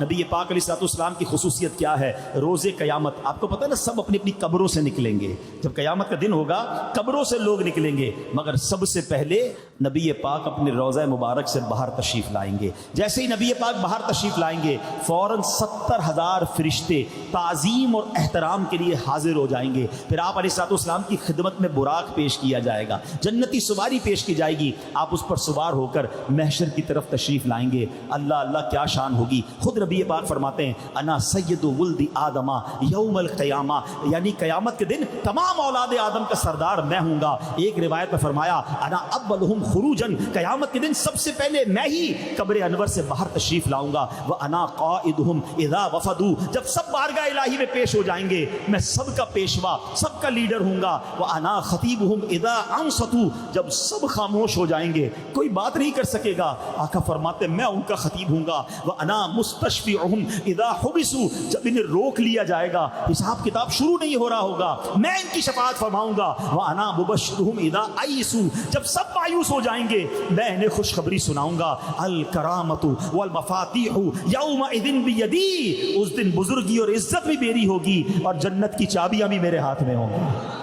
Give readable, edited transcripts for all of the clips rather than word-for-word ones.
نبی پاک علیہ السلام کی خصوصیت کیا ہے؟ روز قیامت آپ کو پتہ ہے نا، سب اپنی اپنی قبروں سے نکلیں گے. جب قیامت کا دن ہوگا قبروں سے لوگ نکلیں گے، مگر سب سے پہلے نبی پاک اپنے روضہ مبارک سے باہر تشریف لائیں گے. جیسے ہی نبی پاک باہر تشریف لائیں گے فوراً 70,000 فرشتے تعظیم اور احترام کے لیے حاضر ہو جائیں گے. پھر آپ علیہ السلام کی خدمت میں براق پیش کیا جائے گا، جنتی سواری پیش کی جائے گی. آپ اس پر سوار ہو کر محشر کی طرف تشریف لائیں گے. اللہ اللہ کیا شان ہوگی. خود نبی پاک فرماتے ہیں انا سید ولد آدم یوم القیامہ، یعنی قیامت کے دن تمام اولاد آدم کا سردار میں ہوں گا. ایک روایت میں فرمایا انا اولہم خروجن، قیامت کے دن سب سے پہلے میں ہی قبر انور سے باہر تشریف لاؤں گا. وانا قائدہم اذا وفدوا، جب سب بارگاہ الہی میں پیش ہو جائیں گے میں سب کا پیشوا، سب کا لیڈر ہوں گا. وانا خطیبہم اذا انصتوا، جب سب خاموش ہو جائیں گے کوئی بات نہیں کر سکے گا آقا فرماتے میں ان کا خطیب ہوں گا. وانا مستشفعہم اذا حبسوا، جب انہیں روک لیا جائے گا حساب کتاب شروع نہیں ہو رہا ہوگا میں ان کی شفاعت فرماؤں گا. وانا مبشرہم اذا ایسوا، جب سب مایوس ہو جائیں گے میں انہیں خوشخبری سناؤں گا. الکرامۃ والمفاتیح یومئذ بیدی، اس دن بزرگی اور عزت بھی میری ہوگی اور جنت کی چابیاں بھی میرے ہاتھ میں ہوں گی.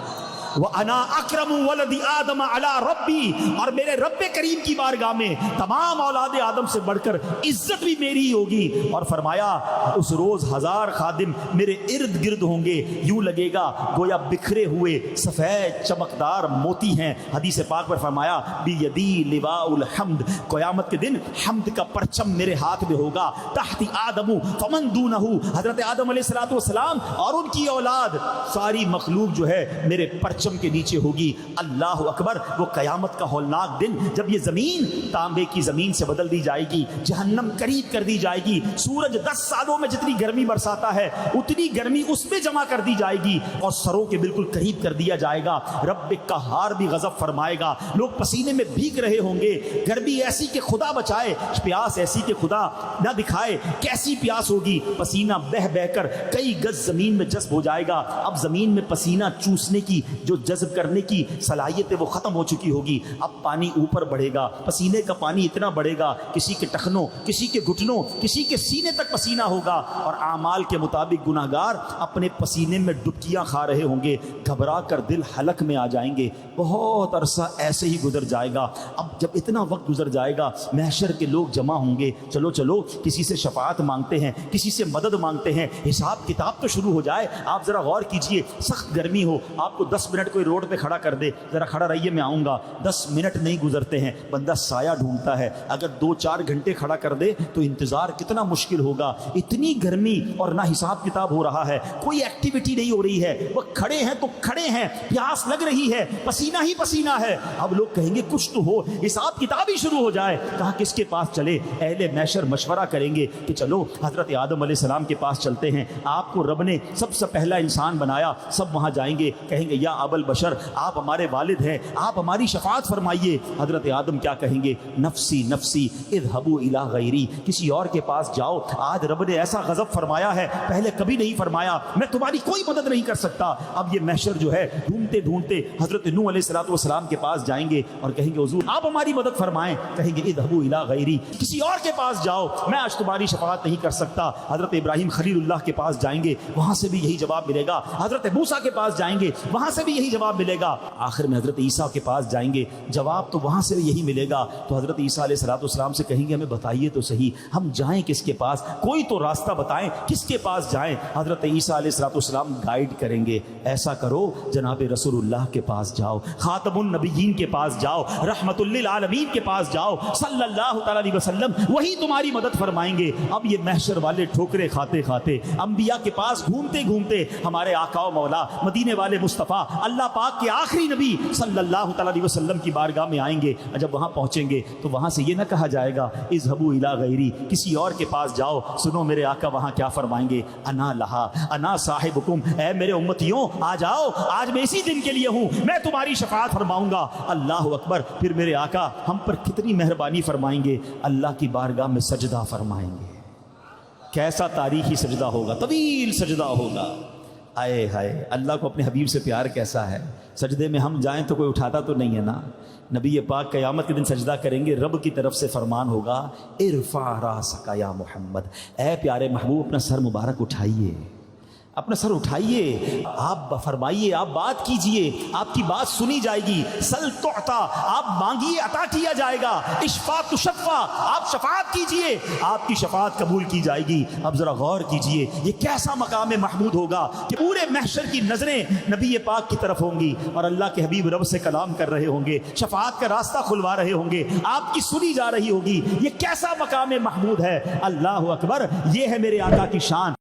وَأَنَا أَكْرَمُ وَلَدِ آدَمَ عَلَىٰ رَبِّي، اور میرے رب کریم کی بارگاہ میں تمام اولاد آدم سے بڑھ کر عزت بھی میری ہی ہوگی. اور فرمایا اس روز 1000 خادم میرے ارد گرد ہوں گے، یوں لگے گا گویا بکھرے ہوئے سفید چمکدار موتی ہیں. حدیث پاک پر فرمایا بِيَدِي لِوَاءُ الْحَمْدِ، قیامت کے دن حمد کا پرچم میرے ہاتھ میں ہوگا. تحت آدم فمن دونہ، حضرت آدم علیہ السلام اور ان کی اولاد ساری مخلوق جو ہے میرے پرچم کے نیچے ہوگی. اللہ اکبر. وہ قیامت کا ہولناک دن جب یہ زمین تانبے کی زمین سے بدل دی جائے گی، جہنم قریب کر دی جائے گی، سورج 10 سالوں میں جتنی گرمی برساتا ہے اتنی گرمی اس میں جمع کر دی جائے گی اور سروں کے بالکل قریب کر دیا جائے گا. رب قہار بھی غضب فرمائے گا، لوگ پسینے میں بھیگ رہے ہوں گے. گرمی ایسی کہ خدا بچائے، پیاس ایسی کہ خدا نہ دکھائے. کیسی پیاس ہوگی، پسینہ بہ بہ کر کئی گز زمین میں جذب ہو جائے گا. اب زمین میں پسینہ چوسنے کی جو جذب کرنے کی صلاحیت ہے وہ ختم ہو چکی ہوگی. اب پانی اوپر بڑھے گا، پسینے کا پانی اتنا بڑھے گا کسی کے ٹخنوں، کسی کے گھٹنوں، کسی کے سینے تک پسینہ ہوگا. اور اعمال کے مطابق گناہگار اپنے پسینے میں ڈبکیاں کھا رہے ہوں گے، گھبرا کر دل حلق میں آ جائیں گے. بہت عرصہ ایسے ہی گزر جائے گا. اب جب اتنا وقت گزر جائے گا محشر کے لوگ جمع ہوں گے، چلو چلو کسی سے شفاعت مانگتے ہیں، کسی سے مدد مانگتے ہیں، حساب کتاب تو شروع ہو جائے. آپ ذرا غور کیجئے، سخت گرمی ہو، آپ کو 10 منٹ کوئی روڈ پہ کھڑا کر دے، ذرا کھڑا رہیے میں آؤں گا، 10 منٹ نہیں گزرتے ہیں بندہ سایہ ڈھونڈتا ہے. اگر 2-4 گھنٹے کھڑا کر دے تو انتظار کتنا مشکل ہوگا. اتنی گرمی اور نہ حساب کتاب ہو رہا ہے، کوئی ایکٹیویٹی نہیں ہو رہی ہے، وہ کھڑے ہیں تو کھڑے ہیں، پیاس لگ رہی ہے، پسینہ ہی پسینہ ہے. اب لوگ کہیں گے کچھ تو ہو، حساب کتاب ہی شروع ہو جائے. کہاں کس کے پاس چلے؟ اہل محشر مشورہ کریں گے کہ چلو حضرت آدم علیہ السلام کے پاس چلتے ہیں، آپ کو رب نے سب سے پہلا انسان بنایا. سب وہاں جائیں گے، کہیں گے یا ابل بشر، آپ ہمارے والد ہیں، آپ ہماری شفاعت فرمائیے. حضرت آدم کیا کہیں گے؟ نفسی نفسی اذهبوا الی غیری، کسی اور کے پاس جاؤ، آج رب نے ایسا غضب فرمایا ہے پہلے کبھی نہیں فرمایا، میں تمہاری کوئی مدد نہیں کر سکتا. اب یہ محشر جو ہے ڈھونڈتے ڈھونڈتے حضرت نوح علیہ السلام کے پاس جائیں گے اور کہیں گے حضور آپ ہماری مدد فرمائیں. کہیں گے اذهبوا الی غیری، کسی اور کے پاس جاؤ، میں آج تمہاری شفاعت نہیں کر سکتا. حضرت ابراہیم خلیل اللہ کے پاس جائیں گے، وہاں سے بھی یہی جواب ملے گا. حضرت موسیٰ کے پاس جائیں گے، وہاں سے بھی یہی جواب ملے گا. آخر میں حضرت عیسیٰ کے پاس جائیں گے، جواب تو وہاں سے یہی ملے گا. تو حضرت عیسیٰ علیہ السلام سے کہیں گے ہمیں بتائیے تو صحیح، ہم جائیں کس کے پاس، کوئی تو راستہ بتائیں، کس کے پاس جائیں. حضرت عیسیٰ علیہ السلام گائیڈ کریں گے، ایسا کرو جناب رسول اللہ کے پاس جاؤ، خاتم النبیین کے پاس جاؤ، رحمت للعالمین کے پاس جاؤ صلی اللہ تعالی علیہ وسلم، وہی تمہاری مدد فرمائیں گے. اب یہ محشر والے ٹھوکرے کھاتے کھاتے انبیاء کے پاس گھومتے گھومتے ہمارے آقا و مولا مدینے والے مصطفیٰ اللہ پاک کے آخری نبی صلی اللہ تعالی علیہ وسلم کی بارگاہ میں آئیں گے. جب وہاں پہنچیں گے تو وہاں سے یہ نہ کہا جائے گا اذهبوا الی غیری، کسی اور کے پاس جاؤ. سنو میرے آقا وہاں کیا فرمائیں گے؟ انا لہا انا صاحبکم، اے میرے امتیوں آ جاؤ، آج میں اسی دن کے لیے ہوں، میں تمہاری شفاعت فرماؤں گا. اللہ اکبر. پھر میرے آقا ہم پر کتنی مہربانی فرمائیں گے، اللہ کی بارگاہ میں سجدہ فرمائیں گے. کیسا تاریخی سجدہ ہوگا، طویل سجدہ ہوگا. آئے ہائے اللہ کو اپنے حبیب سے پیار کیسا ہے. سجدے میں ہم جائیں تو کوئی اٹھاتا تو نہیں ہے نا. نبی پاک قیامت کے دن سجدہ کریں گے, رب کی طرف سے فرمان ہوگا ارفع راسک یا محمد, اے پیارے محبوب اپنا سر مبارک اٹھائیے, اپنا سر اٹھائیے, آپ فرمائیے, آپ بات کیجئے, آپ کی بات سنی جائے گی. سل تعطا, آپ مانگیے عطا کیا جائے گا. اشفع تشفع, آپ شفاعت کیجئے, آپ کی شفاعت قبول کی جائے گی. اب ذرا غور کیجئے یہ کیسا مقام محمود ہوگا کہ پورے محشر کی نظریں نبی پاک کی طرف ہوں گی اور اللہ کے حبیب رب سے کلام کر رہے ہوں گے, شفاعت کا راستہ کھلوا رہے ہوں گے, آپ کی سنی جا رہی ہوگی. یہ کیسا مقام محمود ہے. اللہ اکبر, یہ ہے میرے آقا کی شان.